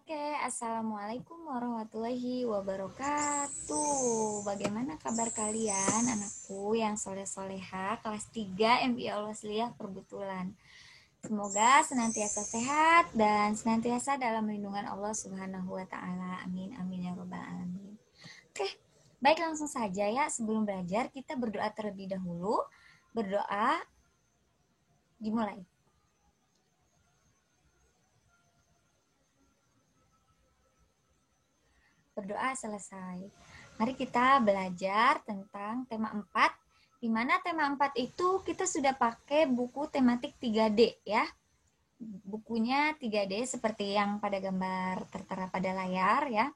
Oke, Assalamualaikum warahmatullahi wabarakatuh. Bagaimana kabar kalian, anakku yang soleh-soleha, kelas 3 MI Al-Wasliyah Perbutulan. Semoga senantiasa sehat dan senantiasa dalam lindungan Allah Subhanahu wa Ta'ala. Amin, amin ya Rabbal 'Alamin. Oke, baik, langsung saja ya. Sebelum belajar, kita berdoa terlebih dahulu. Berdoa dimulai. Berdoa selesai. Mari kita belajar tentang tema 4, di mana tema 4 itu kita sudah pakai buku tematik 3D ya. Bukunya 3D seperti yang pada gambar tertera pada layar ya.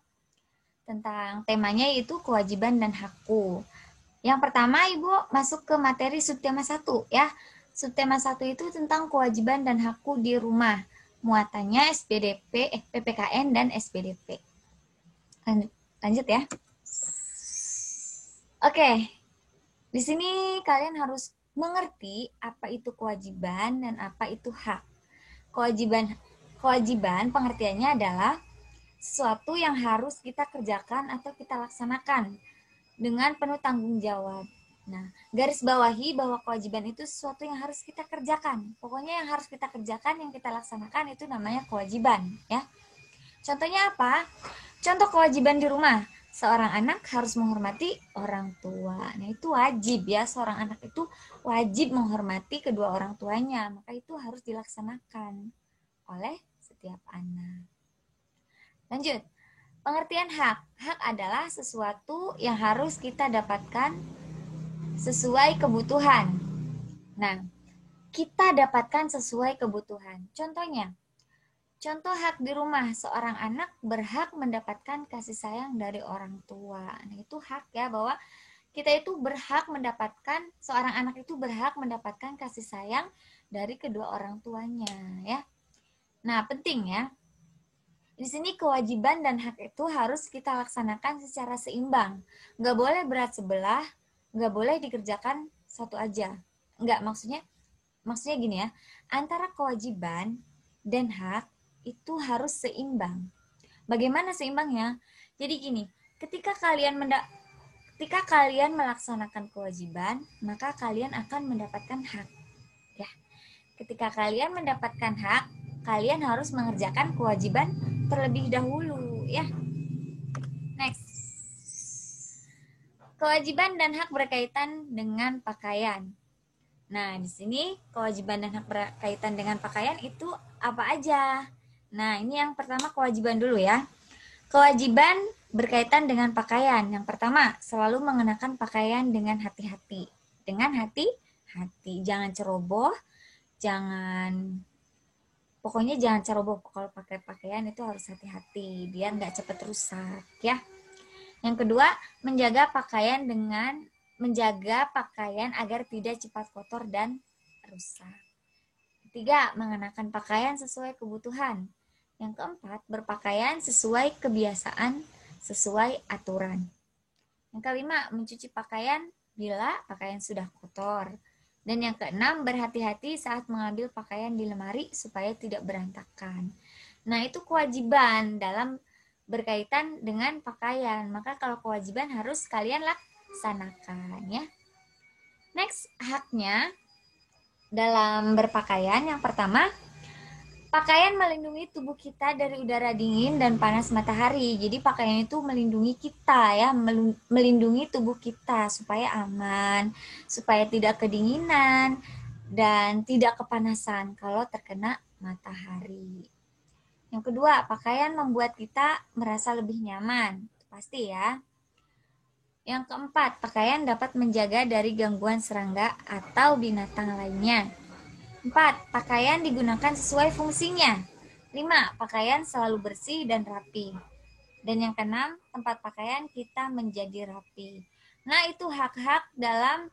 Tentang temanya yaitu kewajiban dan hakku. Yang pertama Ibu masuk ke materi subtema 1 ya. Subtema 1 itu tentang kewajiban dan hakku di rumah. Muatannya SPDP, PPKN dan SPDP. Lanjut ya. Oke, di sini kalian harus mengerti apa itu kewajiban dan apa itu hak. Kewajiban pengertiannya adalah sesuatu yang harus kita kerjakan atau kita laksanakan dengan penuh tanggung jawab. Nah, garis bawahi bahwa kewajiban itu sesuatu yang harus kita kerjakan. Pokoknya yang harus kita kerjakan, yang kita laksanakan itu namanya kewajiban, ya. Contohnya apa? Contoh kewajiban di rumah. Seorang anak harus menghormati orang tua. Nah, itu wajib ya. Seorang anak itu wajib menghormati kedua orang tuanya. Maka itu harus dilaksanakan oleh setiap anak. Lanjut. Pengertian hak. Hak adalah sesuatu yang harus kita dapatkan sesuai kebutuhan. Nah, kita dapatkan sesuai kebutuhan. Contoh hak di rumah, seorang anak berhak mendapatkan kasih sayang dari orang tua. Nah, itu hak ya, bahwa kita itu berhak mendapatkan, seorang anak itu berhak mendapatkan kasih sayang dari kedua orang tuanya ya. Nah, penting ya. Di sini kewajiban dan hak itu harus kita laksanakan secara seimbang. Nggak boleh berat sebelah, nggak boleh dikerjakan satu aja. Nggak, maksudnya gini ya, antara kewajiban dan hak itu harus seimbang. Bagaimana seimbangnya? Jadi gini, ketika kalian melaksanakan kewajiban, maka kalian akan mendapatkan hak. Ya. Ketika kalian mendapatkan hak, kalian harus mengerjakan kewajiban terlebih dahulu, ya. Next. Kewajiban dan hak berkaitan dengan pakaian. Nah, di sini kewajiban dan hak berkaitan dengan pakaian itu apa aja? Nah, ini yang pertama kewajiban dulu ya. Kewajiban berkaitan dengan pakaian. Yang pertama, selalu mengenakan pakaian dengan hati-hati. Dengan hati-hati. Jangan ceroboh, pokoknya jangan ceroboh. Kalau pakai pakaian itu harus hati-hati, biar nggak cepat rusak ya. Yang kedua, menjaga pakaian agar tidak cepat kotor dan rusak. Ketiga, mengenakan pakaian sesuai kebutuhan. Yang keempat, berpakaian sesuai kebiasaan, sesuai aturan. Yang kelima, mencuci pakaian bila pakaian sudah kotor. Dan yang keenam, berhati-hati saat mengambil pakaian di lemari supaya tidak berantakan. Nah, itu kewajiban dalam berkaitan dengan pakaian. Maka kalau kewajiban harus kalian laksanakan ya. Next, haknya dalam berpakaian. Yang pertama, pakaian melindungi tubuh kita dari udara dingin dan panas matahari. Jadi pakaian itu melindungi kita ya, melindungi tubuh kita supaya aman, supaya tidak kedinginan dan tidak kepanasan kalau terkena matahari. Yang kedua, pakaian membuat kita merasa lebih nyaman. Pasti ya. Yang keempat, pakaian dapat menjaga dari gangguan serangga atau binatang lainnya. 4. Pakaian digunakan sesuai fungsinya. 5. Pakaian selalu bersih dan rapi. Dan yang keenam, tempat pakaian kita menjadi rapi. Nah, itu hak-hak dalam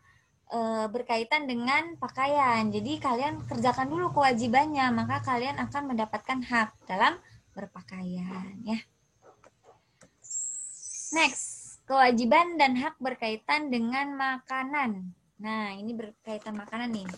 berkaitan dengan pakaian. Jadi kalian kerjakan dulu kewajibannya, maka kalian akan mendapatkan hak dalam berpakaian ya. Next, kewajiban dan hak berkaitan dengan makanan. Nah, ini berkaitan makanan nih.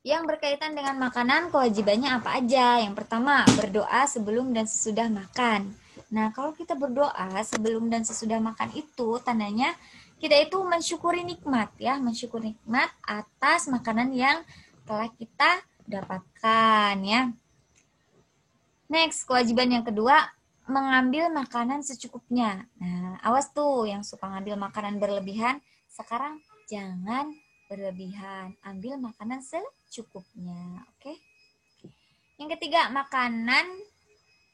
Yang berkaitan dengan makanan, kewajibannya apa aja? Yang pertama, berdoa sebelum dan sesudah makan. Nah, kalau kita berdoa sebelum dan sesudah makan itu tandanya kita itu mensyukuri nikmat ya, mensyukuri nikmat atas makanan yang telah kita dapatkan ya. Next, kewajiban yang kedua, mengambil makanan secukupnya. Nah, awas tuh yang suka ngambil makanan berlebihan, sekarang jangan berlebihan, ambil makanan secukupnya, oke? Yang ketiga, makanan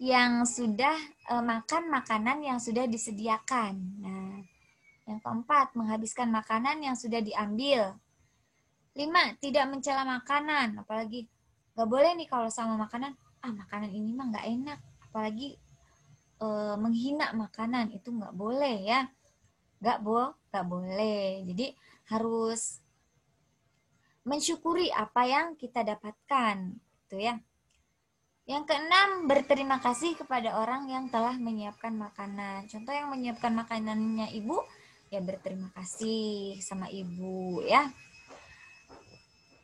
yang sudah makan makanan yang sudah disediakan. Nah, yang keempat, menghabiskan makanan yang sudah diambil. 5, tidak mencela makanan, apalagi gak boleh nih kalau sama makanan, makanan ini mah gak enak, apalagi menghina makanan, itu gak boleh ya, gak boleh. Jadi harus mensyukuri apa yang kita dapatkan, gitu ya. Yang keenam, berterima kasih kepada orang yang telah menyiapkan makanan. Contoh yang menyiapkan makanannya ibu, ya berterima kasih sama ibu ya.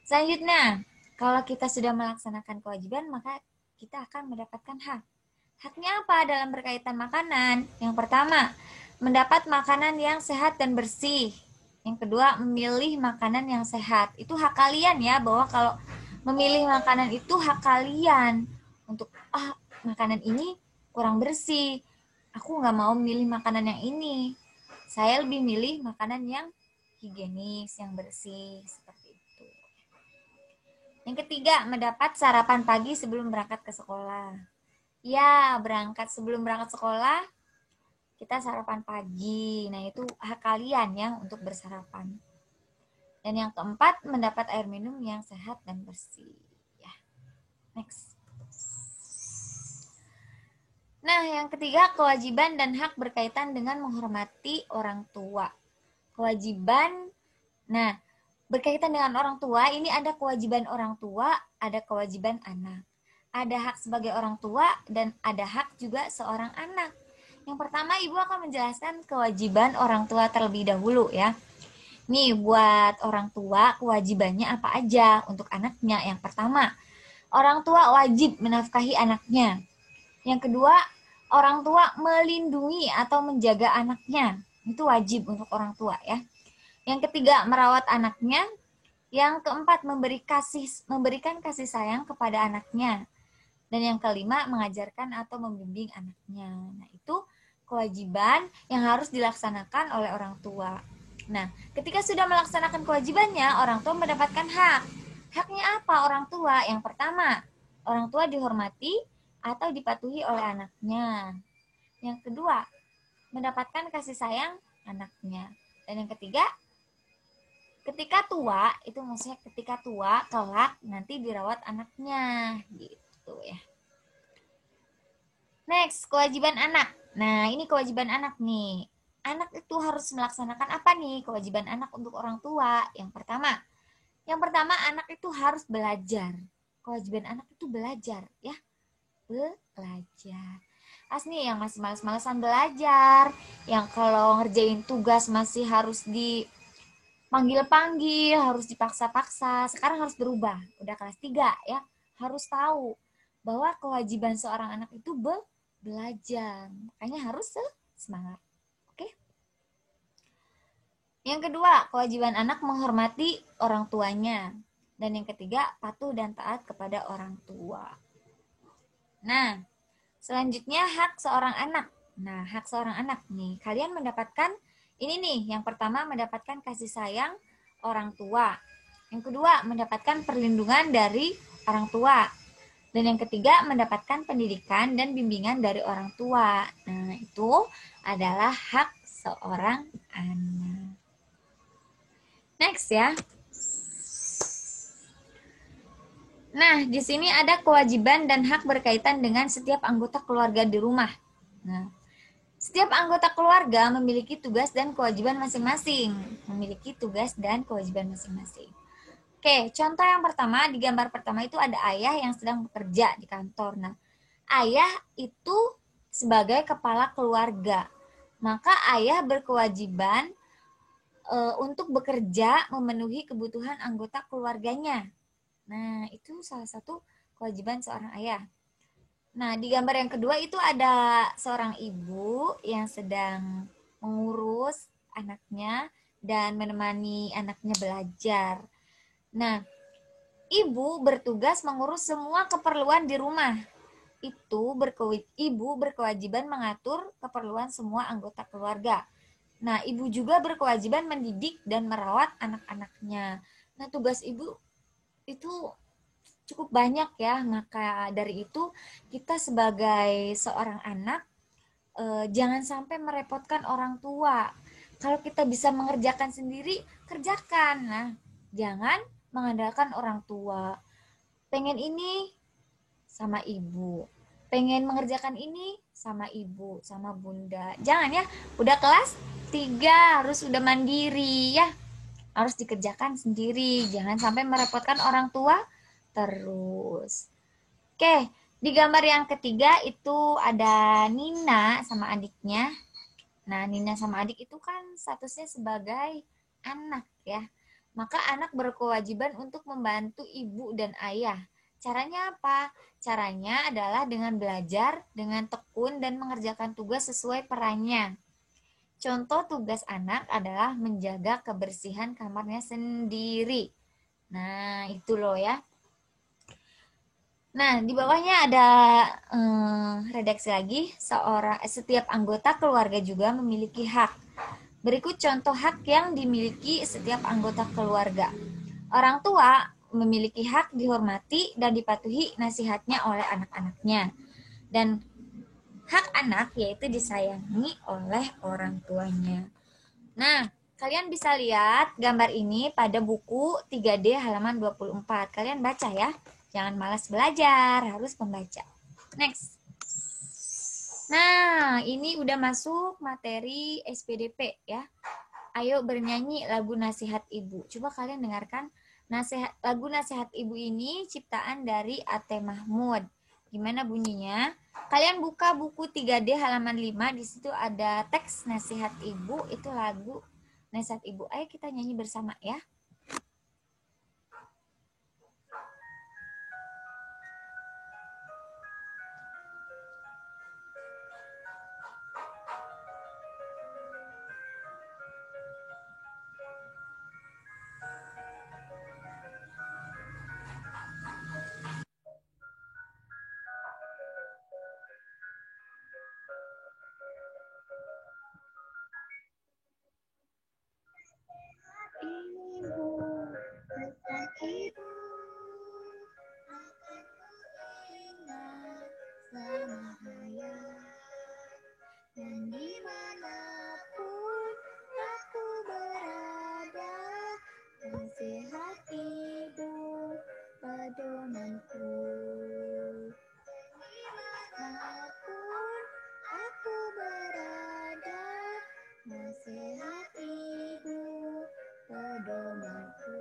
Selanjutnya, kalau kita sudah melaksanakan kewajiban, maka kita akan mendapatkan hak. Haknya apa dalam berkaitan makanan? Yang pertama, mendapat makanan yang sehat dan bersih. Yang kedua, memilih makanan yang sehat. Itu hak kalian ya, bahwa kalau memilih makanan itu hak kalian. Untuk, makanan ini kurang bersih. Aku nggak mau milih makanan yang ini. Saya lebih milih makanan yang higienis, yang bersih, seperti itu. Yang ketiga, mendapat sarapan pagi sebelum berangkat ke sekolah. Ya, sebelum berangkat sekolah, kita sarapan pagi. Nah, itu hak kalian ya untuk bersarapan. Dan yang keempat, mendapat air minum yang sehat dan bersih. Ya, next. Nah, yang ketiga, kewajiban dan hak berkaitan dengan menghormati orang tua. Kewajiban, nah, berkaitan dengan orang tua, ini ada kewajiban orang tua, ada kewajiban anak. Ada hak sebagai orang tua dan ada hak juga seorang anak. Yang pertama, Ibu akan menjelaskan kewajiban orang tua terlebih dahulu ya. Nih, buat orang tua kewajibannya apa aja untuk anaknya. Yang pertama, orang tua wajib menafkahi anaknya. Yang kedua, orang tua melindungi atau menjaga anaknya. Itu wajib untuk orang tua ya. Yang ketiga, merawat anaknya. Yang keempat, memberikan kasih sayang kepada anaknya. Dan yang kelima, mengajarkan atau membimbing anaknya. Nah, itu kewajiban yang harus dilaksanakan oleh orang tua. Nah, ketika sudah melaksanakan kewajibannya, orang tua mendapatkan hak. Haknya apa orang tua? Yang pertama, orang tua dihormati atau dipatuhi oleh anaknya. Yang kedua, mendapatkan kasih sayang anaknya. Dan yang ketiga, ketika tua, itu maksudnya ketika tua, kelak nanti dirawat anaknya, gitu ya. Next, kewajiban anak. Nah, ini kewajiban anak nih. Anak itu harus melaksanakan apa nih kewajiban anak untuk orang tua? Yang pertama anak itu harus belajar. Kewajiban anak itu belajar ya. Belajar. Asli yang masih malas-malasan belajar, yang kalau ngerjain tugas masih harus dipanggil-panggil, harus dipaksa-paksa, sekarang harus berubah. Udah kelas 3 ya, harus tahu bahwa kewajiban seorang anak itu belajar. Makanya harus semangat. Oke? Yang kedua, kewajiban anak menghormati orang tuanya. Dan yang ketiga, patuh dan taat kepada orang tua. Nah, selanjutnya hak seorang anak. Nah, hak seorang anak nih, kalian mendapatkan ini nih, yang pertama mendapatkan kasih sayang orang tua. Yang kedua, mendapatkan perlindungan dari orang tua. Dan yang ketiga, mendapatkan pendidikan dan bimbingan dari orang tua. Nah, itu adalah hak seorang anak. Next ya. Nah, di sini ada kewajiban dan hak berkaitan dengan setiap anggota keluarga di rumah. Nah, setiap anggota keluarga memiliki tugas dan kewajiban masing-masing. Oke, contoh yang pertama, di gambar pertama itu ada ayah yang sedang bekerja di kantor. Nah, ayah itu sebagai kepala keluarga. Maka ayah berkewajiban untuk bekerja memenuhi kebutuhan anggota keluarganya. Nah, itu salah satu kewajiban seorang ayah. Nah, di gambar yang kedua itu ada seorang ibu yang sedang mengurus anaknya dan menemani anaknya belajar. Nah, ibu bertugas mengurus semua keperluan di rumah. Ibu berkewajiban mengatur keperluan semua anggota keluarga. Nah, ibu juga berkewajiban mendidik dan merawat anak-anaknya. Nah, tugas ibu itu cukup banyak ya. Maka dari itu kita sebagai seorang anak jangan sampai merepotkan orang tua. Kalau kita bisa mengerjakan sendiri, kerjakan. Nah, jangan mengandalkan orang tua. Pengen ini sama ibu. Pengen mengerjakan ini sama ibu, sama bunda. Jangan ya, udah kelas 3 harus udah mandiri ya. Harus dikerjakan sendiri, jangan sampai merepotkan orang tua terus. Oke, di gambar yang ketiga itu ada Nina sama adiknya. Nah, Nina sama adik itu kan statusnya sebagai anak ya. Maka anak berkewajiban untuk membantu ibu dan ayah. Caranya apa? Caranya adalah dengan belajar, dengan tekun, dan mengerjakan tugas sesuai perannya. Contoh tugas anak adalah menjaga kebersihan kamarnya sendiri. Nah, itu loh ya. Nah, di bawahnya ada redaksi lagi. Setiap anggota keluarga juga memiliki hak. Berikut contoh hak yang dimiliki setiap anggota keluarga. Orang tua memiliki hak dihormati dan dipatuhi nasihatnya oleh anak-anaknya. Dan hak anak yaitu disayangi oleh orang tuanya. Nah, kalian bisa lihat gambar ini pada buku 3D halaman 24. Kalian baca ya. Jangan malas belajar, harus membaca. Next. Nah, ini udah masuk materi SPDP ya. Ayo bernyanyi lagu nasihat ibu. Coba kalian dengarkan lagu nasihat ibu ini ciptaan dari Ate Mahmud. Gimana bunyinya? Kalian buka buku 3D halaman 5, di situ ada teks nasihat ibu, itu lagu nasihat ibu. Ayo kita nyanyi bersama ya. Ibu, pesan ibu akan mengingat selama hayat, dan dimanapun aku berada, nasihat ibu pedomanku. Dimanapun aku berada, nasihat ibu pedomanku.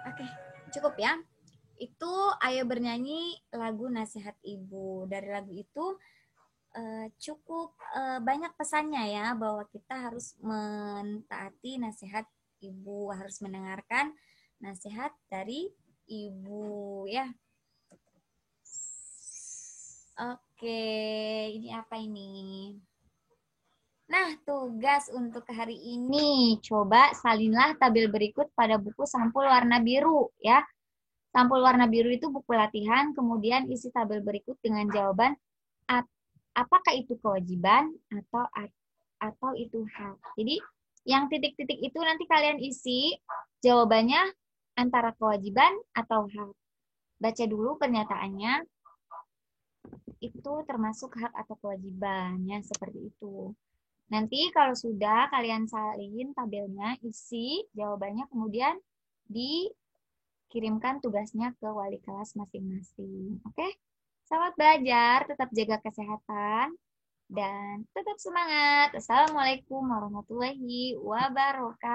Oke, cukup ya. Itu ayo bernyanyi lagu nasihat ibu. Dari lagu itu cukup banyak pesannya ya, bahwa kita harus mentaati nasihat ibu, harus mendengarkan nasihat dari ibu ya. Oke, ini apa ini? Nah, tugas untuk hari ini, coba salinlah tabel berikut pada buku sampul warna biru ya. Sampul warna biru itu buku latihan, kemudian isi tabel berikut dengan jawaban apakah itu kewajiban atau itu hak. Jadi yang titik-titik itu nanti kalian isi jawabannya antara kewajiban atau hak. Baca dulu pernyataannya, itu termasuk hak atau kewajibannya seperti itu. Nanti kalau sudah kalian salin tabelnya, isi jawabannya, kemudian dikirimkan tugasnya ke wali kelas masing-masing. Oke? Selamat belajar, tetap jaga kesehatan, dan tetap semangat. Assalamualaikum warahmatullahi wabarakatuh.